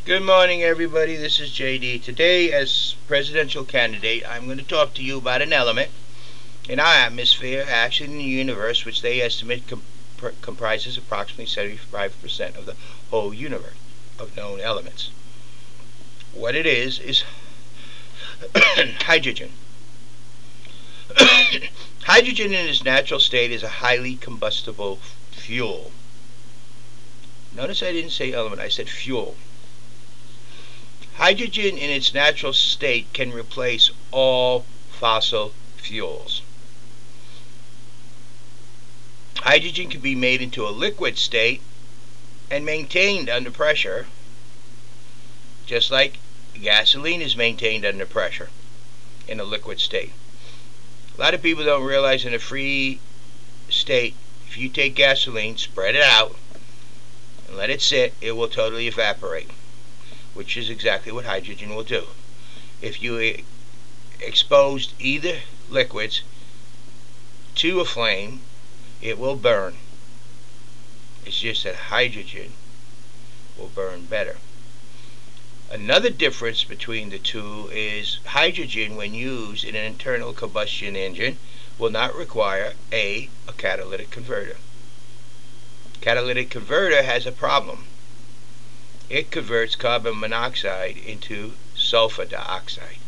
Good morning, everybody. This is JD. Today, as presidential candidate, I'm going to talk to you about an element in our atmosphere, actually in the universe, which they estimate comprises approximately 75% of the whole universe of known elements. What it is hydrogen. Hydrogen in its natural state is a highly combustible fuel. Notice I didn't say element, I said fuel. Hydrogen in its natural state can replace all fossil fuels. Hydrogen can be made into a liquid state and maintained under pressure, just like gasoline is maintained under pressure in a liquid state. A lot of people don't realize in a free state, if you take gasoline, spread it out, and let it sit, it will totally evaporate, which is exactly what hydrogen will do. If you exposed either liquids to a flame, it will burn. It's just that hydrogen will burn better. Another difference between the two is hydrogen, when used in an internal combustion engine, will not require a catalytic converter. Catalytic converter has a problem. It converts carbon monoxide into sulfur dioxide.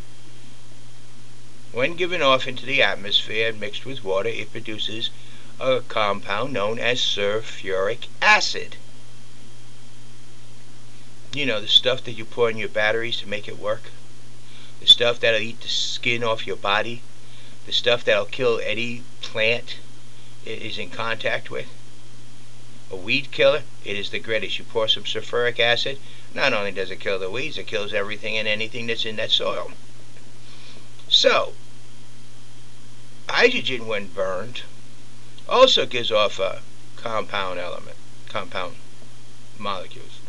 When given off into the atmosphere and mixed with water, it produces a compound known as sulfuric acid. You know, the stuff that you pour in your batteries to make it work. The stuff that'll eat the skin off your body. The stuff that'll kill any plant it is in contact with. A weed killer, it is the greatest. You pour some sulfuric acid, not only does it kill the weeds, it kills everything and anything that's in that soil. So, hydrogen, when burned, also gives off a compound molecules.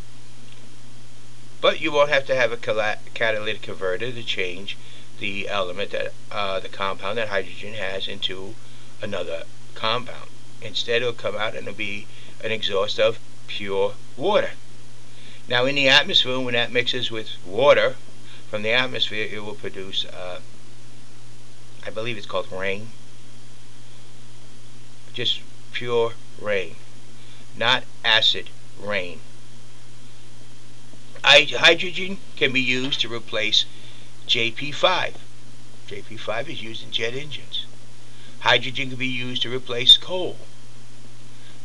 But you won't have to have a catalytic converter to change the element, that the compound that hydrogen has, into another compound. Instead, it'll come out and it'll be an exhaust of pure water. Now, in the atmosphere, when that mixes with water from the atmosphere, it will produce, I believe it's called rain. Just pure rain, not acid rain. Hydrogen can be used to replace JP5. JP5 is used in jet engines. Hydrogen can be used to replace coal.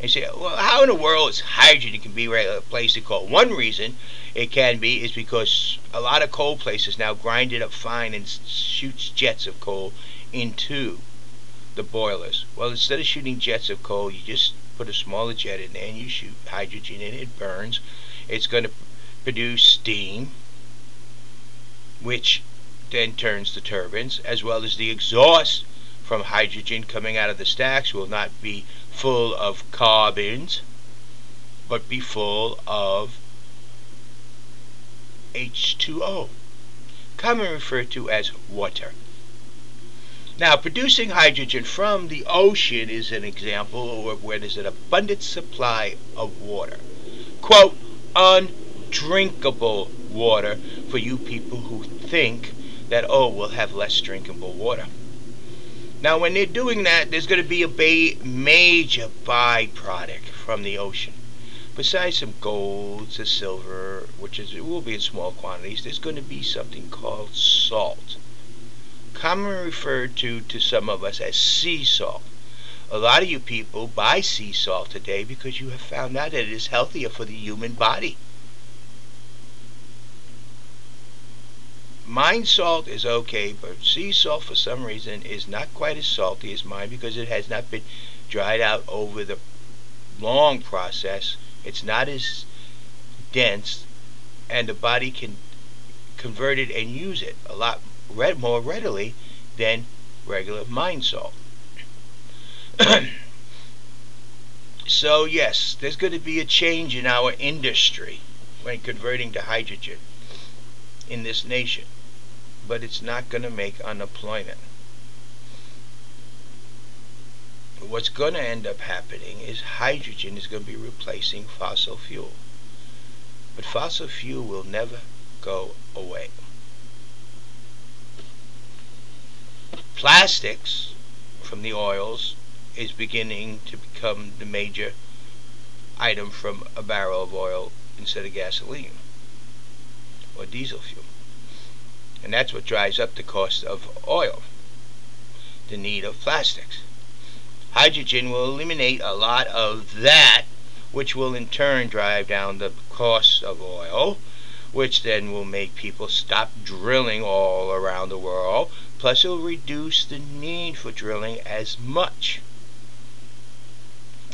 And you say, well, how in the world is hydrogen can be replaced with coal? One reason it can be is because a lot of coal places now grind it up fine and shoots jets of coal into the boilers. Well, instead of shooting jets of coal, you just put a smaller jet in there and you shoot hydrogen in it. It burns. It's going to produce steam, which then turns the turbines, as well as the exhaust from hydrogen coming out of the stacks will not be full of carbons, but be full of H2O, commonly referred to as water. Now, producing hydrogen from the ocean is an example of where there's an abundant supply of water. Quote, undrinkable water for you people who think that, oh, we'll have less drinkable water. Now, when they're doing that, there's going to be a major byproduct from the ocean. Besides some gold, some silver, which it will be in small quantities, there's going to be something called salt, commonly referred to some of us as sea salt. A lot of you people buy sea salt today because you have found out that it is healthier for the human body. Mine salt is okay, but sea salt for some reason is not quite as salty as mine because it has not been dried out over the long process. It's not as dense, and the body can convert it and use it a lot more readily than regular mine salt. So yes, there's going to be a change in our industry when converting to hydrogen in this nation, but it's not going to make unemployment. What's going to end up happening is hydrogen is going to be replacing fossil fuel. But fossil fuel will never go away. Plastics from the oils is beginning to become the major item from a barrel of oil instead of gasoline or diesel fuel. And that's what drives up the cost of oil, the need of plastics. Hydrogen will eliminate a lot of that, which will in turn drive down the cost of oil, which then will make people stop drilling all around the world. Plus, it will reduce the need for drilling as much.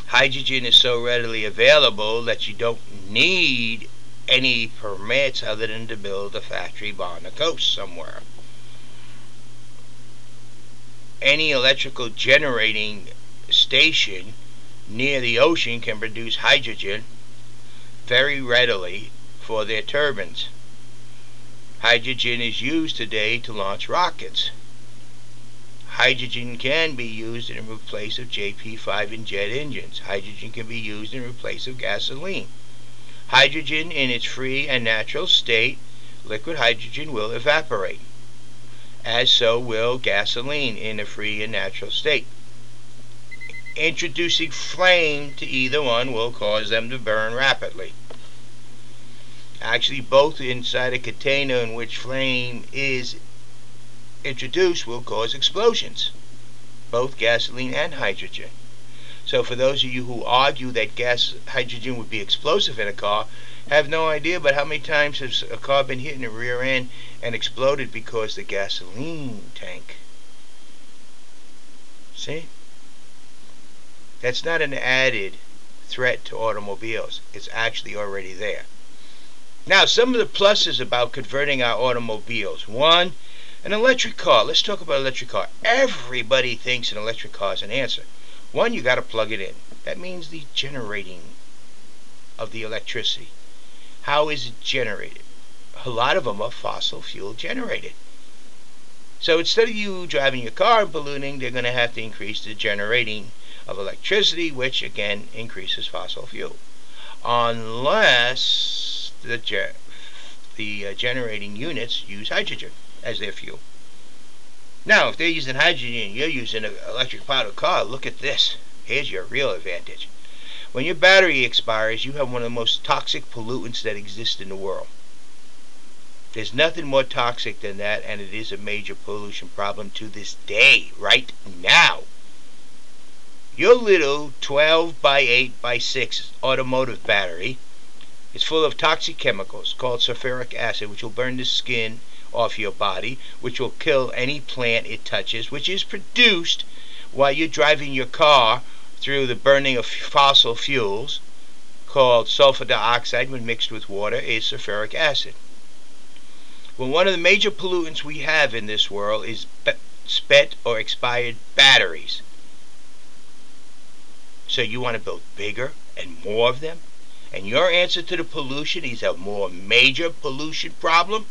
Hydrogen is so readily available that you don't need any permits other than to build a factory on the coast somewhere. Any electrical generating station near the ocean can produce hydrogen very readily for their turbines. Hydrogen is used today to launch rockets. Hydrogen can be used in place of JP5 and jet engines. Hydrogen can be used in place of gasoline. Hydrogen in its free and natural state, liquid hydrogen, will evaporate, as so will gasoline in a free and natural state. Introducing flame to either one will cause them to burn rapidly. Actually, both inside a container in which flame is introduced will cause explosions, both gasoline and hydrogen. So for those of you who argue that hydrogen would be explosive in a car, have no idea about how many times has a car been hit in the rear end and exploded because the gasoline tank. See? That's not an added threat to automobiles. It's actually already there. Now, some of the pluses about converting our automobiles. One, an electric car. Let's talk about electric car. Everybody thinks an electric car is an answer. One, you got to plug it in. That means the generating of the electricity. How is it generated? A lot of them are fossil fuel generated. So instead of you driving your car and polluting, they're going to have to increase the generating of electricity, which again increases fossil fuel. Unless the generating units use hydrogen as their fuel. Now, if they're using hydrogen and you're using an electric powered car, look at this. Here's your real advantage. When your battery expires, you have one of the most toxic pollutants that exist in the world. There's nothing more toxic than that, and it is a major pollution problem to this day, right now. Your little 12 by 8 by 6 automotive battery is full of toxic chemicals called sulfuric acid, which will burn the skin off your body, which will kill any plant it touches, which is produced while you're driving your car through the burning of fossil fuels, called sulfur dioxide. When mixed with water is sulfuric acid. Well, one of the major pollutants we have in this world is spent or expired batteries. So you want to build bigger and more of them? And your answer to the pollution is a more major pollution problem?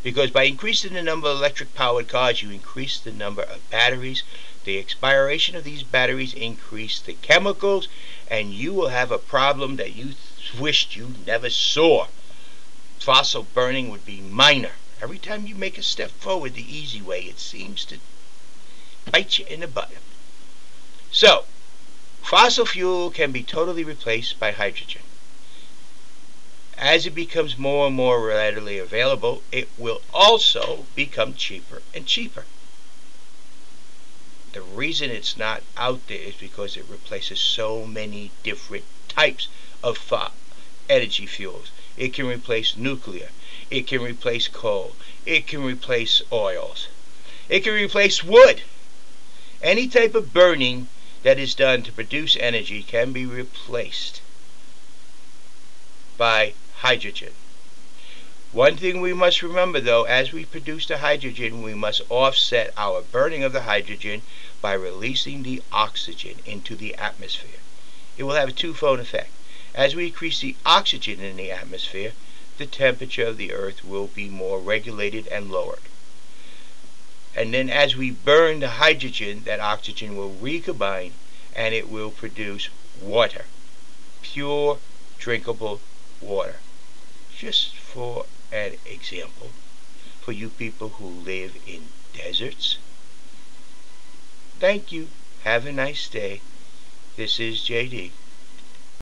Because by increasing the number of electric powered cars, you increase the number of batteries. The expiration of these batteries increase the chemicals, and you will have a problem that you wished you never saw. Fossil burning would be minor. Every time you make a step forward the easy way, it seems to bite you in the butt. So, fossil fuel can be totally replaced by hydrogen. As it becomes more and more readily available, it will also become cheaper and cheaper. The reason it's not out there is because it replaces so many different types of energy fuels. It can replace nuclear. It can replace coal. It can replace oils. It can replace wood. Any type of burning that is done to produce energy can be replaced by hydrogen. One thing we must remember, though, as we produce the hydrogen, we must offset our burning of the hydrogen by releasing the oxygen into the atmosphere. It will have a twofold effect. As we increase the oxygen in the atmosphere, the temperature of the earth will be more regulated and lowered. And then as we burn the hydrogen, that oxygen will recombine and it will produce water. Pure, drinkable water. just for an example, for you people who live in deserts. Thank you. Have a nice day. This is JD.